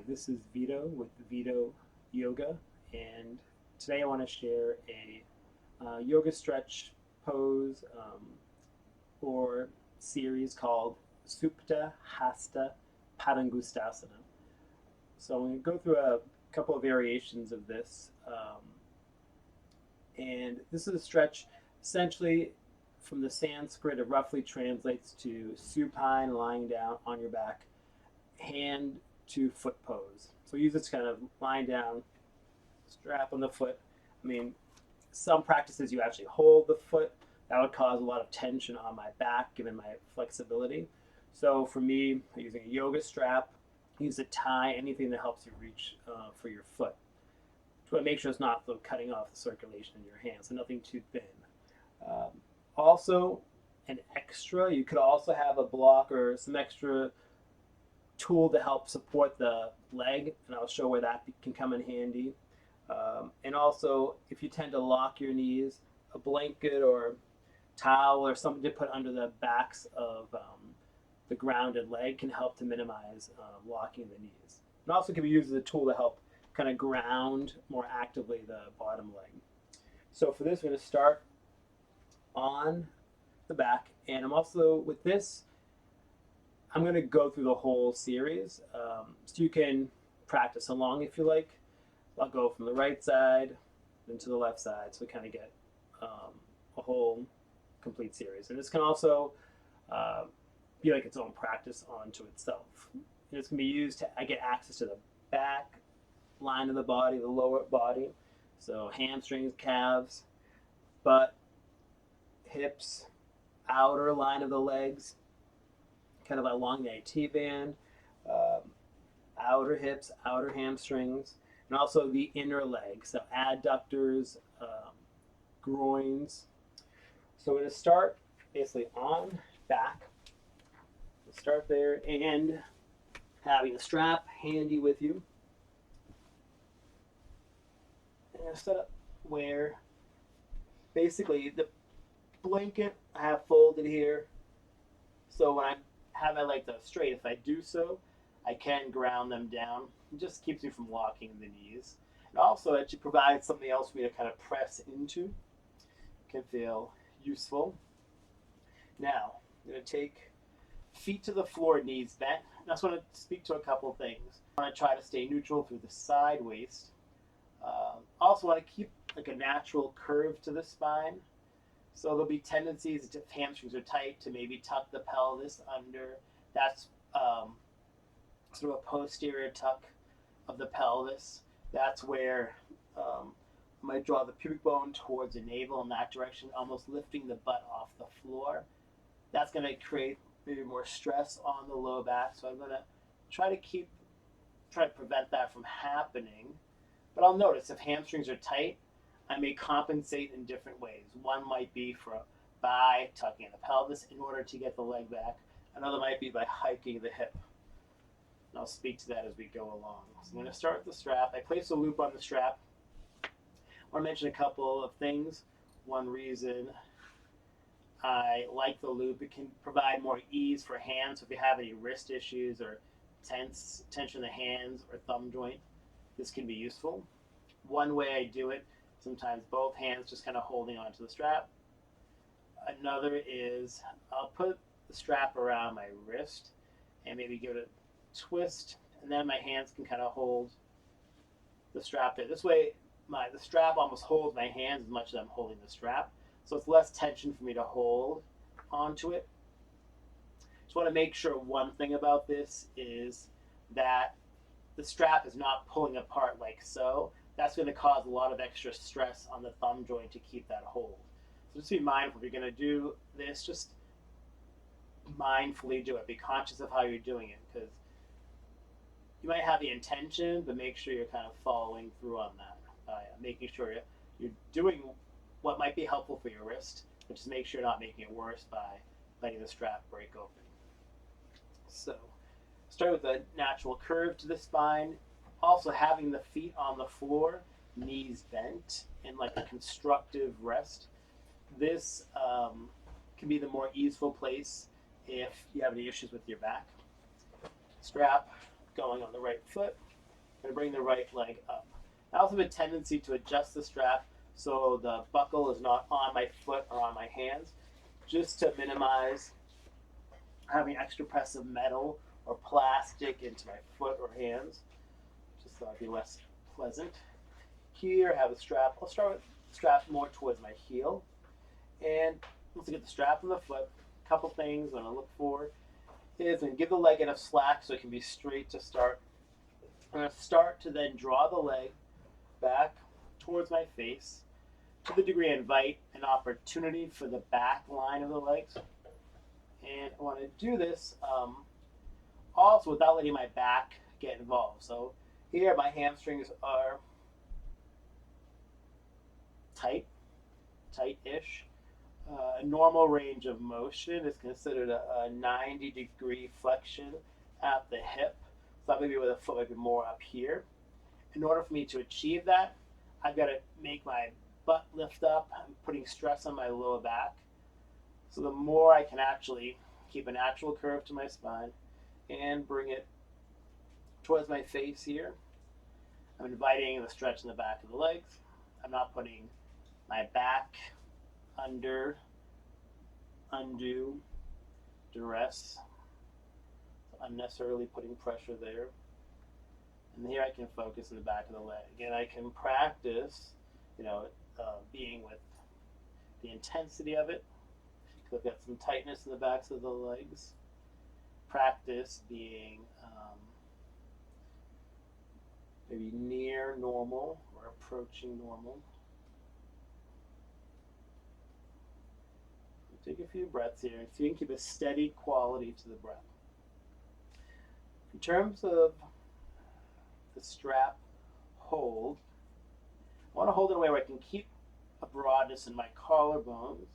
This is Vito with Vitoyoga, and today I want to share a yoga stretch pose or series called Supta Hasta Padangusthasana. So I'm going to go through a couple of variations of this, and this is a stretch essentially from the Sanskrit. It roughly translates to supine, lying down on your back, hand to foot pose. So use this kind of lying down, strap on the foot. I mean, some practices you actually hold the foot. That would cause a lot of tension on my back given my flexibility. So for me, I'm using a yoga strap, use a tie, anything that helps you reach for your foot. To make sure it's not cutting off the circulation in your hands, so nothing too thin. Also, an extra, you could also have a block or some extra tool to help support the leg, and I'll show where that can come in handy. And also, if you tend to lock your knees, a blanket or towel or something to put under the backs of the grounded leg can help to minimize locking the knees. And also can be used as a tool to help kind of ground more actively the bottom leg. So for this, we're going to start on the back, and I'm also, with this, I'm going to go through the whole series, so you can practice along if you like. I'll go from the right side then to the left side, so we kind of get a whole complete series. And this can also be like its own practice onto itself. And it's going to be used to get access to the back line of the body, the lower body, so hamstrings, calves, butt, hips, outer line of the legs, kind of along the IT band, outer hips, outer hamstrings, and also the inner legs, so adductors, groins. So we're going to start basically on back. We'll start there and having a strap handy with you. And set up where basically the blanket I have folded here. So when I have my legs out straight, if I do so, I can ground them down. It just keeps me from locking the knees. And also, it should provide something else for me to kind of press into. It can feel useful. Now, I'm going to take feet to the floor, knees bent. I just want to speak to a couple things. I want to try to stay neutral through the side waist. Also want to keep like a natural curve to the spine. So there'll be tendencies, if hamstrings are tight, to maybe tuck the pelvis under. That's sort of a posterior tuck of the pelvis. That's where I might draw the pubic bone towards the navel in that direction, almost lifting the butt off the floor. That's going to create maybe more stress on the low back. So I'm going to try to prevent that from happening. But I'll notice if hamstrings are tight, I may compensate in different ways. One might be by tucking the pelvis in order to get the leg back. Another might be by hiking the hip. And I'll speak to that as we go along. So I'm going to start with the strap. I place a loop on the strap. I want to mention a couple of things. One reason I like the loop, it can provide more ease for hands. So if you have any wrist issues or tension in the hands or thumb joint, this can be useful. One way I do it, sometimes both hands just kind of holding onto the strap. Another is I'll put the strap around my wrist and maybe give it a twist, and then my hands can kind of hold the strap there. This way, the strap almost holds my hands as much as I'm holding the strap, so it's less tension for me to hold onto it. Just want to make sure one thing about this is that the strap is not pulling apart like so. That's going to cause a lot of extra stress on the thumb joint to keep that hold. So just be mindful. If you're going to do this, just mindfully do it. Be conscious of how you're doing it, because you might have the intention, but make sure you're kind of following through on that. Making sure you're doing what might be helpful for your wrist, but just make sure you're not making it worse by letting the strap break open. So start with a natural curve to the spine. Also having the feet on the floor, knees bent in like a constructive rest. This can be the more easeful place if you have any issues with your back. Strap going on the right foot. I'm going to bring the right leg up. I also have a tendency to adjust the strap so the buckle is not on my foot or on my hands, just to minimize having extra press of metal or plastic into my foot or hands, just so it'd be less pleasant. Here I have a strap. I'll start with the strap more towards my heel. And once I get the strap on the foot, a couple things I'm going to look for is I'm going to give the leg enough slack so it can be straight to start. I'm going to start to then draw the leg back towards my face to the degree I invite an opportunity for the back line of the legs. And I want to do this also without letting my back get involved. So here my hamstrings are tight-ish. A normal range of motion is considered a 90-degree flexion at the hip. So maybe with a foot maybe more up here. In order for me to achieve that, I've got to make my butt lift up. I'm putting stress on my lower back. So the more I can actually keep a natural curve to my spine and bring it towards my face here, I'm inviting the stretch in the back of the legs. I'm not putting my back under undue duress, unnecessarily putting pressure there. And here I can focus in the back of the leg. Again, I can practice, being with the intensity of it. Because I've got some tightness in the backs of the legs. Practice being maybe near normal or approaching normal. Take a few breaths here and see if you can keep a steady quality to the breath. In terms of the strap hold, I want to hold it in a way where I can keep a broadness in my collarbones,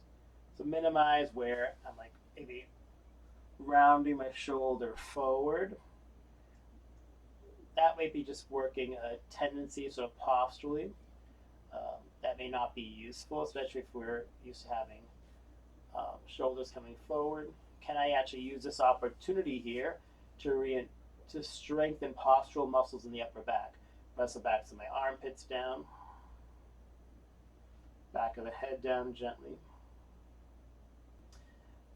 so minimize where I'm like maybe rounding my shoulder forward. That may be just working a tendency sort of posturally. That may not be useful, especially if we're used to having shoulders coming forward. Can I actually use this opportunity here to strengthen postural muscles in the upper back? Press the backs of my armpits down, back of the head down gently.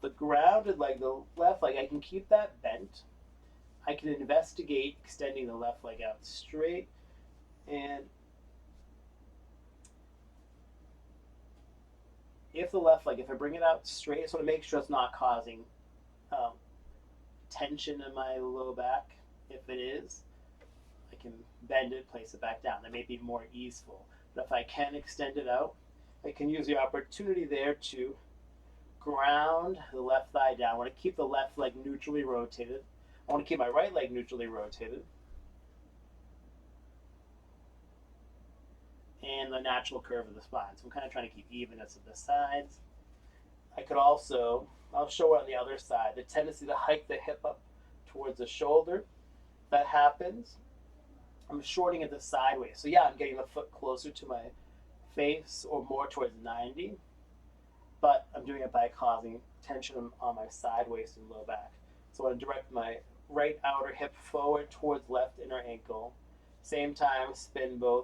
The grounded leg, the left leg, I can keep that bent. I can investigate extending the left leg out straight, and if the left leg, if I bring it out straight, I just want to make sure it's not causing tension in my low back. If it is, I can bend it, place it back down. That may be more easeful. But if I can extend it out, I can use the opportunity there to ground the left thigh down. I want to keep the left leg neutrally rotated. I want to keep my right leg neutrally rotated. And the natural curve of the spine. So I'm kind of trying to keep evenness of the sides. I could also, I'll show it on the other side, the tendency to hike the hip up towards the shoulder. If that happens, I'm shorting it sideways. So yeah, I'm getting the foot closer to my face or more towards 90, but I'm doing it by causing tension on my side waist and low back. So I want to direct my right outer hip forward towards left inner ankle. Same time, spin the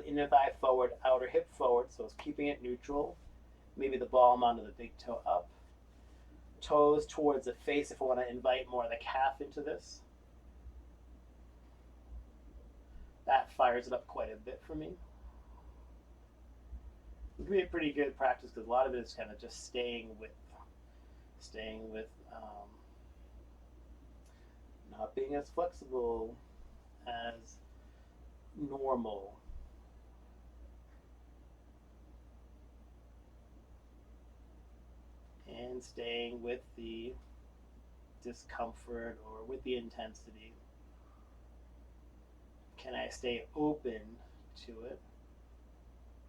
inner thigh forward, outer hip forward, so it's keeping it neutral. Maybe the palm onto the big toe up. Toes towards the face if I want to invite more of the calf into this. That fires it up quite a bit for me. It can be a pretty good practice because a lot of it is kind of just staying with not being as flexible as normal. And staying with the discomfort or with the intensity. Can I stay open to it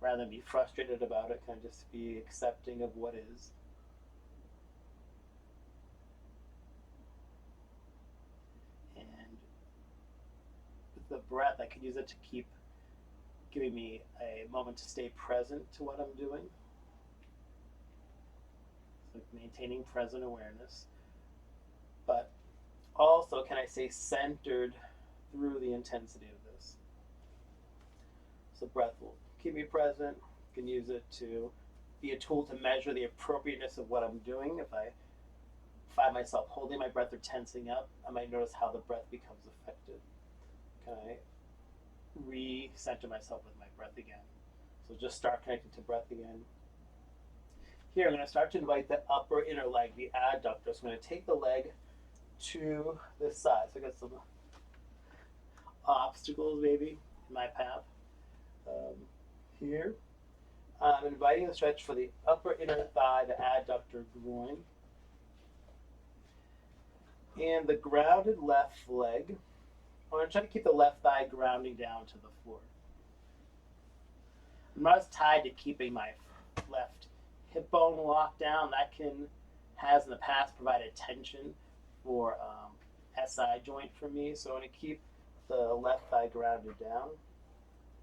rather than be frustrated about it? Can I just be accepting of what is? And with the breath, I can use it to keep giving me a moment to stay present to what I'm doing. So maintaining present awareness. But also, can I stay centered through the intensity of this? So breath will keep me present. You can use it to be a tool to measure the appropriateness of what I'm doing. If I find myself holding my breath or tensing up, I might notice how the breath becomes effective. Can I re-center myself with my breath again? So just start connecting to breath again. Here, I'm going to start to invite the upper inner leg, the adductor. So I'm going to take the leg to this side. So I got some obstacles maybe in my path. Here, I'm inviting the stretch for the upper inner thigh, the adductor groin. And the grounded left leg. I'm going to try to keep the left thigh grounding down to the floor. I'm not as tied to keeping my left hip bone locked down. That has in the past provided tension for SI joint for me. So I'm going to keep the left thigh grounded down.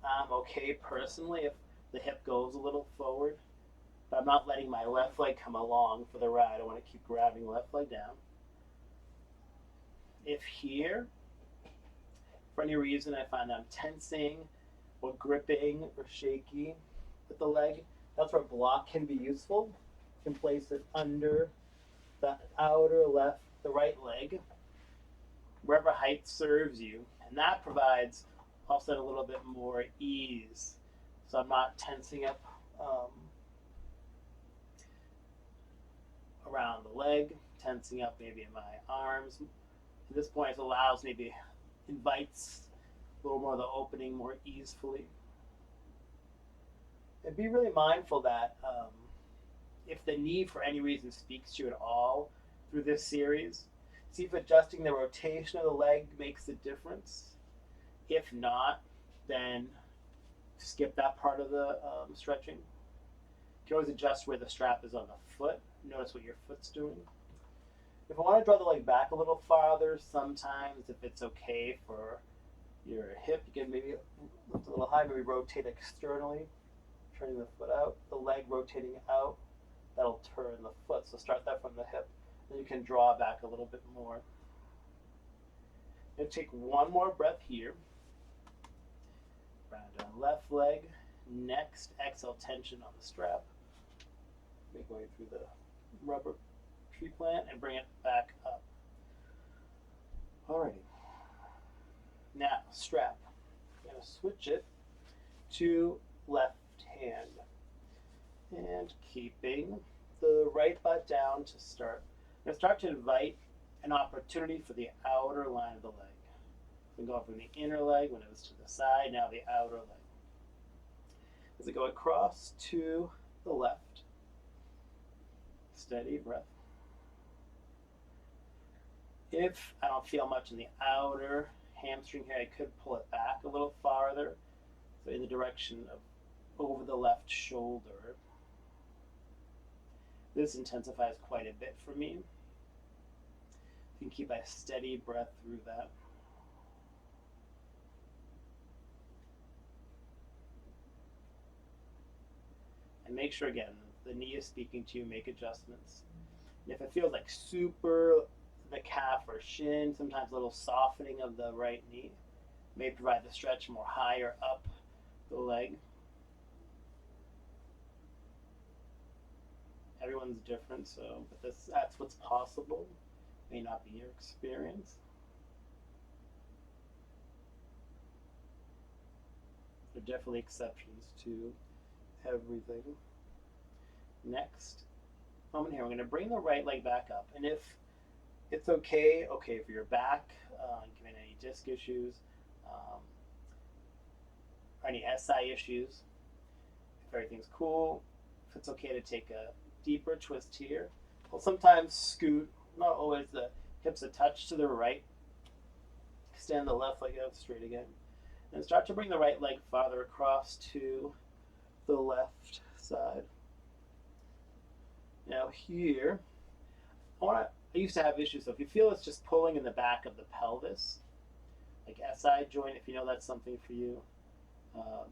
I'm okay personally if the hip goes a little forward, but I'm not letting my left leg come along for the ride. I want to keep grounding the left leg down. If here, for any reason I find I'm tensing or gripping or shaky with the leg, that's where a block can be useful. You can place it under the outer left, the right leg, wherever height serves you, and that provides also a little bit more ease. So I'm not tensing up around the leg, tensing up maybe in my arms. At this point, it allows maybe invites a little more of the opening more easily. And be really mindful that if the knee for any reason speaks to you at all through this series, see if adjusting the rotation of the leg makes a difference. If not, then skip that part of the stretching. You can always adjust where the strap is on the foot. Notice what your foot's doing. If I want to draw the leg back a little farther, sometimes if it's okay for your hip, you can maybe lift a little high, maybe rotate externally, turning the foot out, the leg rotating out, that'll turn the foot. So start that from the hip, then you can draw back a little bit more. And take one more breath here. Round down left leg. Next, exhale, tension on the strap. Make way through the rubber tree plant and bring it back up. Alrighty. Now, strap. I'm going to switch it to left hand. And keeping the right butt down to start. I'm going to start to invite an opportunity for the outer line of the leg. We go from the inner leg when it was to the side, now the outer leg. As I go across to the left, steady breath. If I don't feel much in the outer hamstring here, I could pull it back a little farther, so in the direction of over the left shoulder. This intensifies quite a bit for me. You can keep a steady breath through that. And make sure, again, the knee is speaking to you, make adjustments. And if it feels like super the calf or shin, sometimes a little softening of the right knee may provide the stretch more higher up the leg. Everyone's different, but that's what's possible. May not be your experience. There are definitely exceptions to everything. Next moment here, we're going to bring the right leg back up, and if it's okay for your back, given any disc issues, or any SI issues, if everything's cool, if it's okay to take a deeper twist here, we'll sometimes scoot, not always, the hips a touch to the right, extend the left leg out straight again, and start to bring the right leg farther across to the left side. Now here, I used to have issues, so if you feel it's just pulling in the back of the pelvis, like SI joint, if you know that's something for you,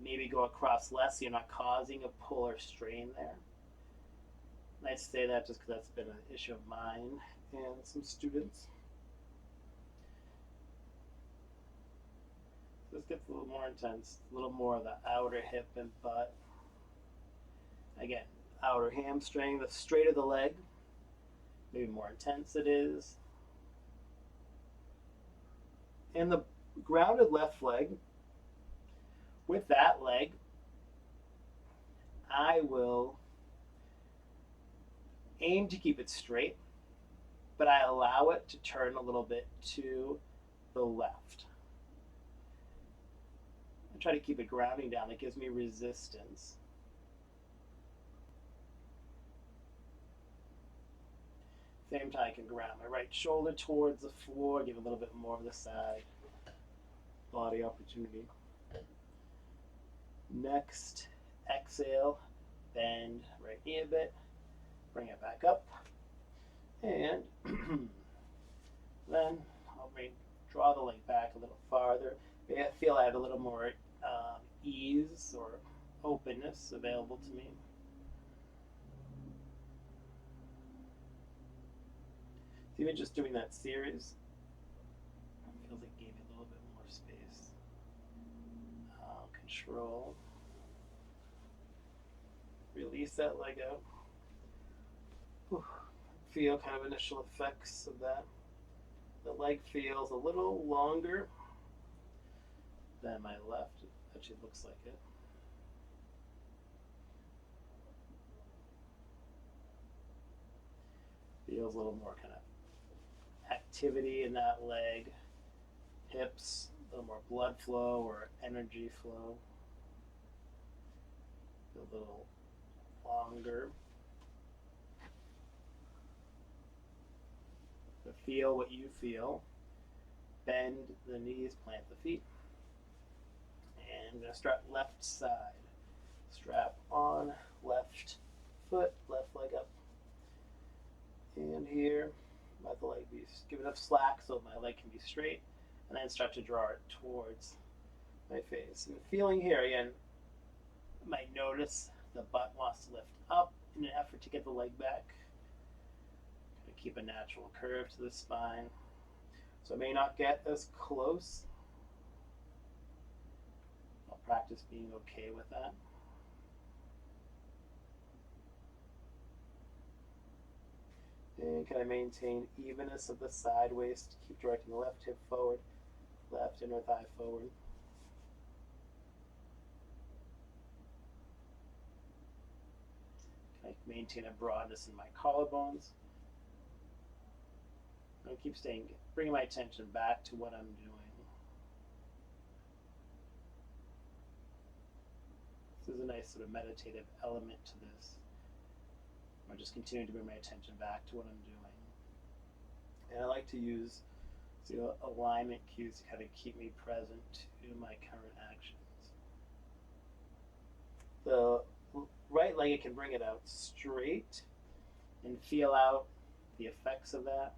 maybe go across less so you're not causing a pull or strain there. And I say that just because that's been an issue of mine and some students. This gets a little more intense, a little more of the outer hip and butt. Again, outer hamstring, the straighter the leg, maybe more intense it is. And the grounded left leg, with that leg, I will aim to keep it straight, but I allow it to turn a little bit to the left. I try to keep it grounding down. That gives me resistance. Same time, I can ground my right shoulder towards the floor, give a little bit more of the side body opportunity. Next, exhale, bend right knee a bit, bring it back up, and then I'll draw the leg back a little farther. Maybe I feel I have a little more ease or openness available to me. So even just doing that series feels like it gave you a little bit more space. Control. Release that leg out. Whew. Feel kind of initial effects of that. The leg feels a little longer than my left. It actually looks like it. Feels a little more kind of activity in that leg, hips, a little more blood flow or energy flow. A little longer. So feel what you feel. Bend the knees, plant the feet. And I'm going to start left side. Strap on, left foot, left leg up. And here, let the leg give enough slack so my leg can be straight. And then start to draw it towards my face. And feeling here, again, you might notice the butt wants to lift up in an effort to get the leg back. Keep a natural curve to the spine. So I may not get as close. I'll practice being okay with that. And can I maintain evenness of the side waist? Keep directing the left hip forward, left inner thigh forward. Can I maintain a broadness in my collarbones? I keep bringing my attention back to what I'm doing. This is a nice sort of meditative element to this. I'm just continuing to bring my attention back to what I'm doing. And I like to use alignment cues to kind of keep me present to my current actions. The right leg, I can bring it out straight and feel out the effects of that.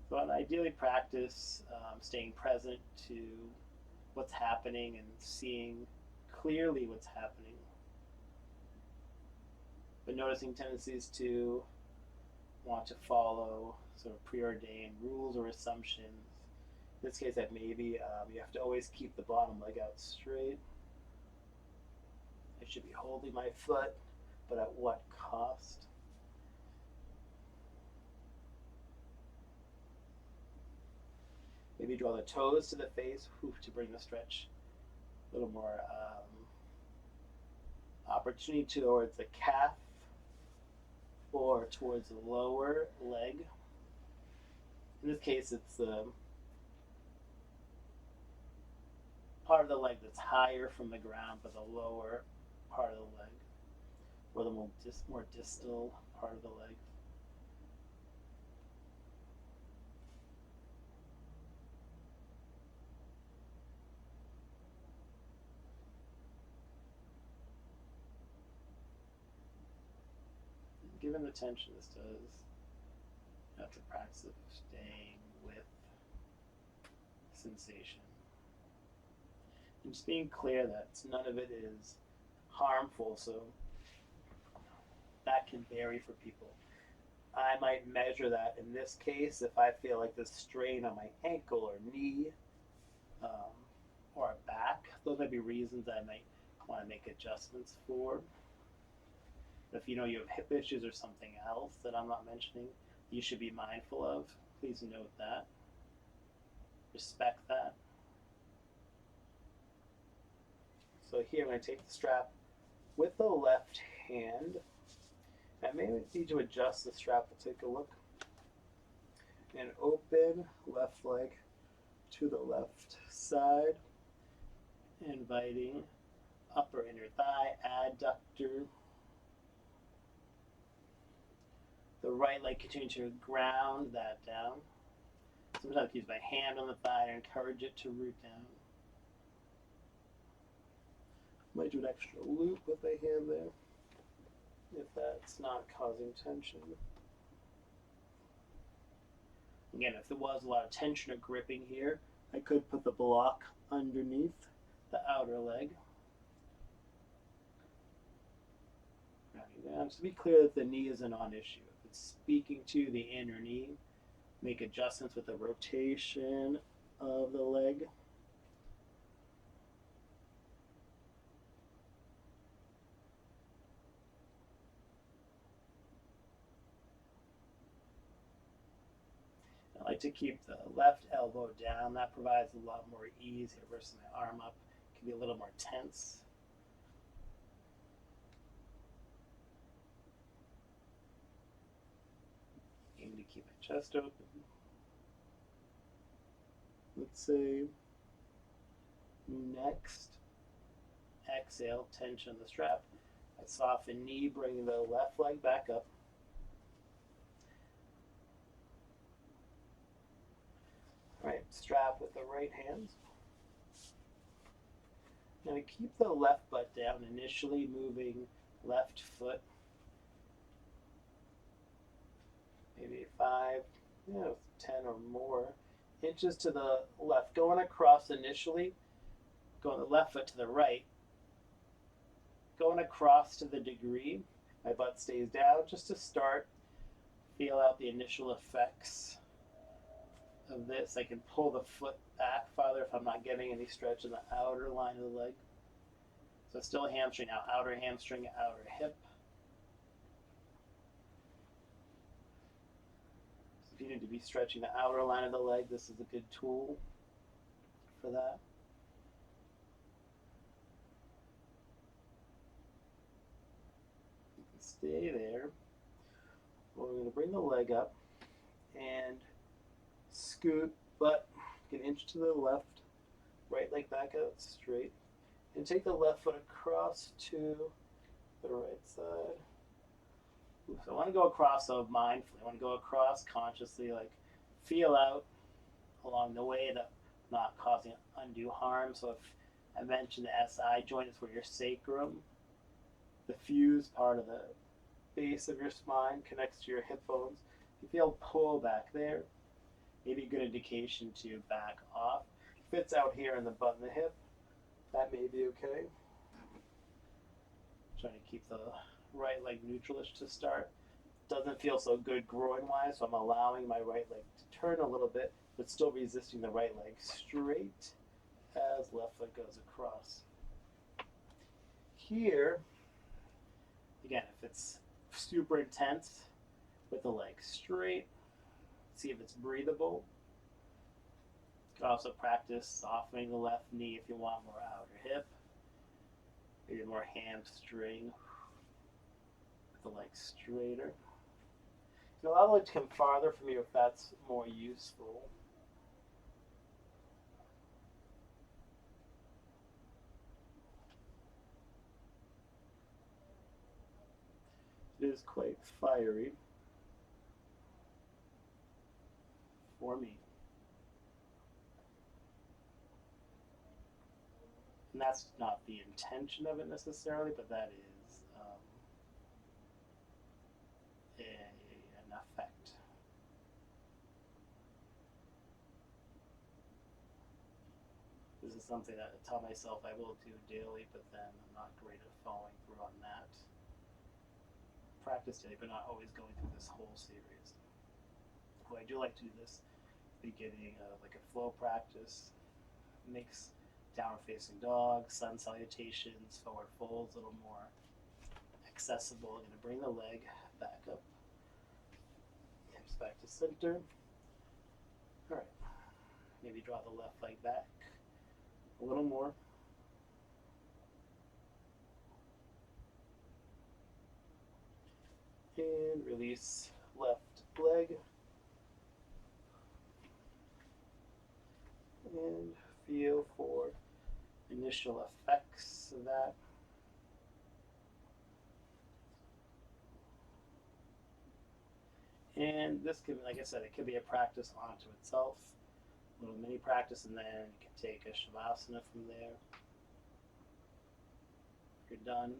So I ideally practice staying present to what's happening and seeing clearly what's happening. But noticing tendencies to want to follow sort of preordained rules or assumptions. In this case, that maybe you have to always keep the bottom leg out straight. I should be holding my foot, but at what cost? Maybe draw the toes to the face to bring the stretch a little more opportunity towards the calf or towards the lower leg. In this case, it's the part of the leg that's higher from the ground, but the lower part of the leg, or the more distal part of the leg. Given the tension this does, you have to practice of staying with sensation. And just being clear that none of it is harmful, so that can vary for people. I might measure that in this case if I feel like the strain on my ankle or knee might be reasons I might want to make adjustments for. If you know you have hip issues or something else that I'm not mentioning, you should be mindful of. Please note that. Respect that. So here I'm going to take the strap with the left hand. I may need to adjust the strap. We'll take a look. And open left leg to the left side, inviting upper inner thigh, adductor. The right leg continue to ground that down. Sometimes I use my hand on the thigh and encourage it to root down. Might do an extra loop with my hand there, if that's not causing tension. Again, if there was a lot of tension or gripping here, I could put the block underneath the outer leg. Down. So to be clear that the knee is a non-issue. If it's speaking to the inner knee, make adjustments with the rotation of the leg. I like to keep the left elbow down. That provides a lot more ease here versus my arm up. It can be a little more tense. Aim to keep my chest open. Let's say next, exhale, tension the strap. I soften knee, bring the left leg back up. All right, strap with the right hand. Now I keep the left butt down, initially moving left foot. Maybe 5, 10 or more inches to the left. Going across initially, going the left foot to the right. Going across to the degree, my butt stays down just to start. Feel out the initial effects of this. I can pull the foot back farther if I'm not getting any stretch in the outer line of the leg. So still hamstring now, outer hamstring, outer hip. So if you need to be stretching the outer line of the leg, this is a good tool for that. You can stay there. Well, we're going to bring the leg up and scoot butt an inch to the left, right leg back out straight, and take the left foot across to the right side. So I want to go across mindfully. I want to go across consciously, like feel out along the way, that not causing undue harm. So if I mentioned the SI joint is where your sacrum, the fused part of the base of your spine, connects to your hip bones. If you feel pull back there, maybe a good indication to back off. Fits out here in the butt and the hip. That may be okay. Trying to keep the right leg neutral-ish to start. Doesn't feel so good groin-wise, so I'm allowing my right leg to turn a little bit, but still resisting the right leg straight as left foot goes across. Here, again, if it's super intense, with the leg straight, see if it's breathable. You can also practice softening the left knee if you want more outer hip, maybe more hamstring with the leg straighter. You can allow the leg to come farther from you if that's more useful. It is quite fiery for me. And that's not the intention of it necessarily, but that is an effect. This is something that I tell myself I will do daily, but then I'm not great at following through on that. Practice daily, but not always going through this whole series. Well, I do like to do this beginning of like a flow practice. Makes Downward facing dog, sun salutations, forward folds, a little more accessible. I'm going to bring the leg back up, hips back to center. All right, maybe draw the left leg back a little more. And release left leg. And feel for initial effects of that. And this could, like I said, it could be a practice onto itself, a little mini practice, and then you can take a shavasana from there. If you're done,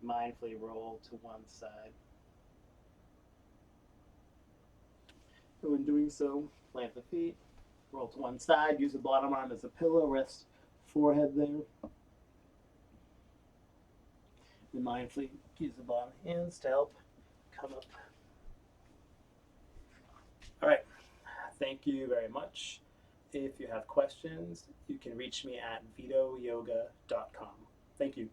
mindfully roll to one side. And when doing so, plant the feet, roll to one side, use the bottom arm as a pillow, rest forehead there. And mindfully use the bottom hands to help come up. All right, thank you very much. If you have questions, you can reach me at vitoyoga.com. Thank you.